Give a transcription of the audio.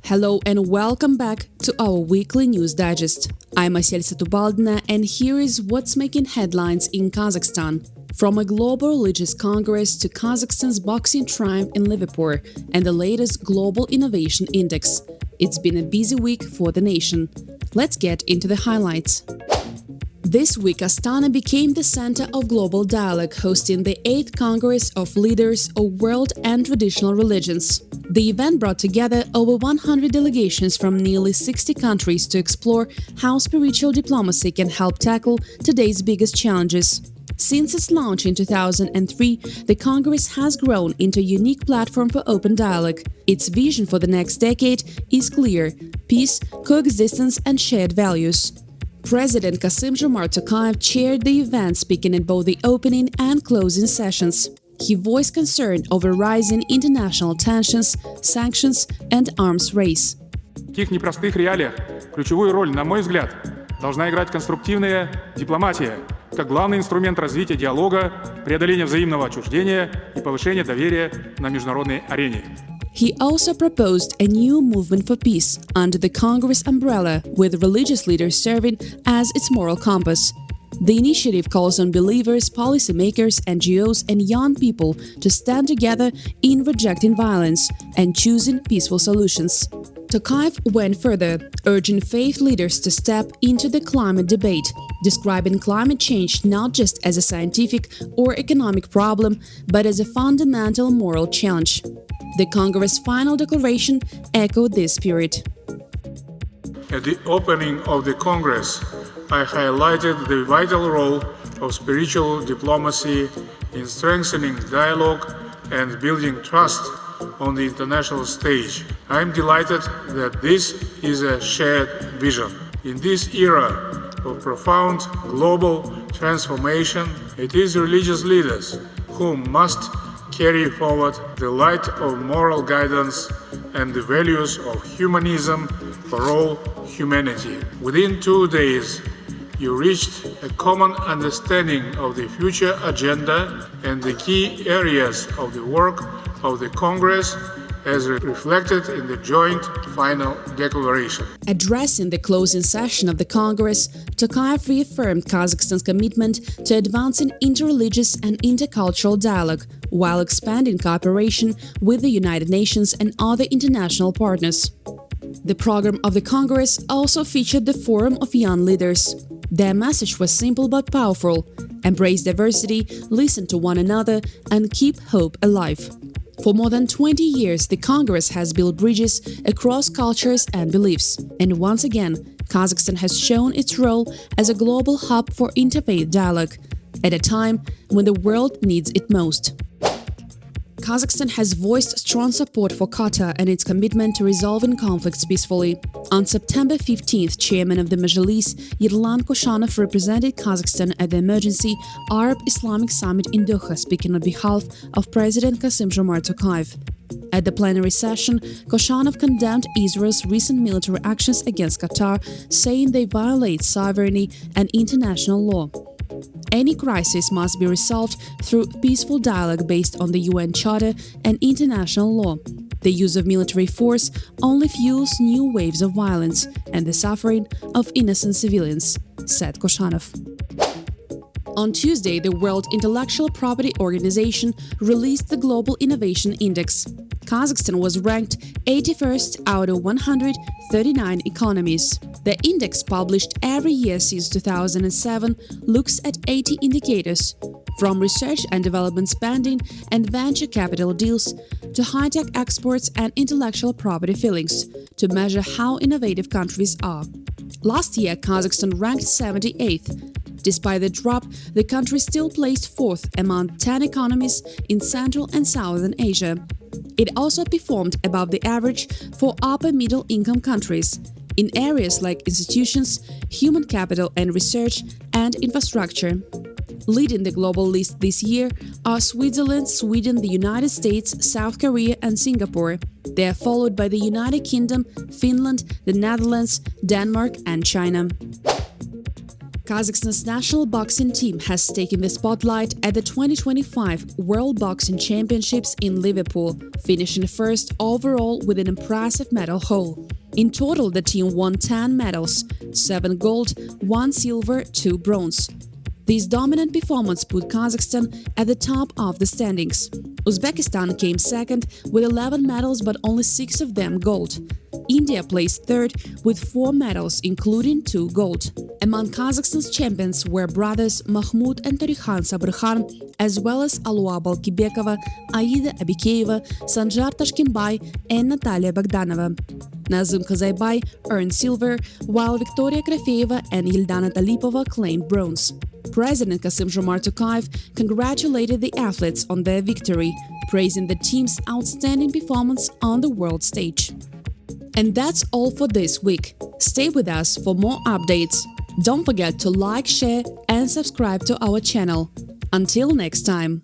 Hello and welcome back to our weekly news digest. I'm Aselь Satubaldina and here is what's making headlines in Kazakhstan. From a global religious congress to Kazakhstan's boxing triumph in Liverpool and the latest Global Innovation Index. It's been a busy week for the nation. Let's get into the highlights. This week, Astana became the center of global dialogue, hosting the 8th Congress of Leaders of World and Traditional Religions. The event brought together over 100 delegations from nearly 60 countries to explore how spiritual diplomacy can help tackle today's biggest challenges. Since its launch in 2003, the Congress has grown into a unique platform for open dialogue. Its vision for the next decade is clear: peace, coexistence, and shared values. President Tokayev chaired the event, speaking at both the opening and closing sessions. He voiced concern over rising international tensions, sanctions, and arms race. В таких непростых реалиях ключевую роль, на мой взгляд, должна играть конструктивная дипломатия, как главный инструмент развития диалога, преодоления взаимного отчуждения и повышения доверия на международной арене. He also proposed a new movement for peace under the Congress umbrella, with religious leaders serving as its moral compass. The initiative calls on believers, policymakers, NGOs, and young people to stand together in rejecting violence and choosing peaceful solutions. Tokayev went further, urging faith leaders to step into the climate debate, describing climate change not just as a scientific or economic problem, but as a fundamental moral challenge. The Congress' final declaration echoed this spirit. At the opening of the Congress, I highlighted the vital role of spiritual diplomacy in strengthening dialogue and building trust on the international stage. I am delighted that this is a shared vision. In this era of profound global transformation, it is religious leaders who must carry forward the light of moral guidance and the values of humanism for all humanity. Within 2 days, you reached a common understanding of the future agenda and the key areas of the work of the Congress as reflected in the joint final declaration. Addressing the closing session of the Congress, Tokayev reaffirmed Kazakhstan's commitment to advancing interreligious and intercultural dialogue while expanding cooperation with the United Nations and other international partners. The program of the Congress also featured the Forum of Young Leaders. Their message was simple but powerful: embrace diversity, listen to one another, and keep hope alive. For more than 20 years, the Congress has built bridges across cultures and beliefs. And once again, Kazakhstan has shown its role as a global hub for interfaith dialogue, at a time when the world needs it most. Kazakhstan has voiced strong support for Qatar and its commitment to resolving conflicts peacefully. On September 15th, Chairman of the Majlis, Yerlan Koshanov, represented Kazakhstan at the emergency Arab-Islamic Summit in Doha, speaking on behalf of President Tokayev. At the plenary session, Koshanov condemned Israel's recent military actions against Qatar, saying they violate sovereignty and international law. Any crisis must be resolved through peaceful dialogue based on the UN Charter and international law. The use of military force only fuels new waves of violence and the suffering of innocent civilians, said Koshanov. On Tuesday, the World Intellectual Property Organization released the Global Innovation Index. Kazakhstan was ranked 81st out of 139 economies. The index, published every year since 2007, looks at 80 indicators, from research and development spending and venture capital deals to high-tech exports and intellectual property filings, to measure how innovative countries are. Last year, Kazakhstan ranked 78th. Despite the drop, the country still placed 4th among 10 economies in Central and Southern Asia. It also performed above the average for upper-middle-income countries in areas like institutions, human capital and research, and infrastructure. Leading the global list this year are Switzerland, Sweden, the United States, South Korea, and Singapore. They are followed by the United Kingdom, Finland, the Netherlands, Denmark, and China. Kazakhstan's national boxing team has taken the spotlight at the 2025 World Boxing Championships in Liverpool, finishing first overall with an impressive medal haul. In total, the team won 10 medals, 7 gold, 1 silver, 2 bronze. This dominant performance put Kazakhstan at the top of the standings. Uzbekistan came second with 11 medals, but only 6 of them gold. India placed third with 4 medals, including 2 gold. Among Kazakhstan's champions were brothers Mahmud and Torikhan Sabrkhan, as well as Aluab Alkibekova, Aida Abikeyeva, Sanjar Tashkinbay, and Natalia Bogdanova. Nazim Kazaibai earned silver, while Victoria Krafeeva and Yeldana Talipova claimed bronze. President Tokayev congratulated the athletes on their victory, praising the team's outstanding performance on the world stage. And that's all for this week. Stay with us for more updates. Don't forget to like, share, and subscribe to our channel. Until next time.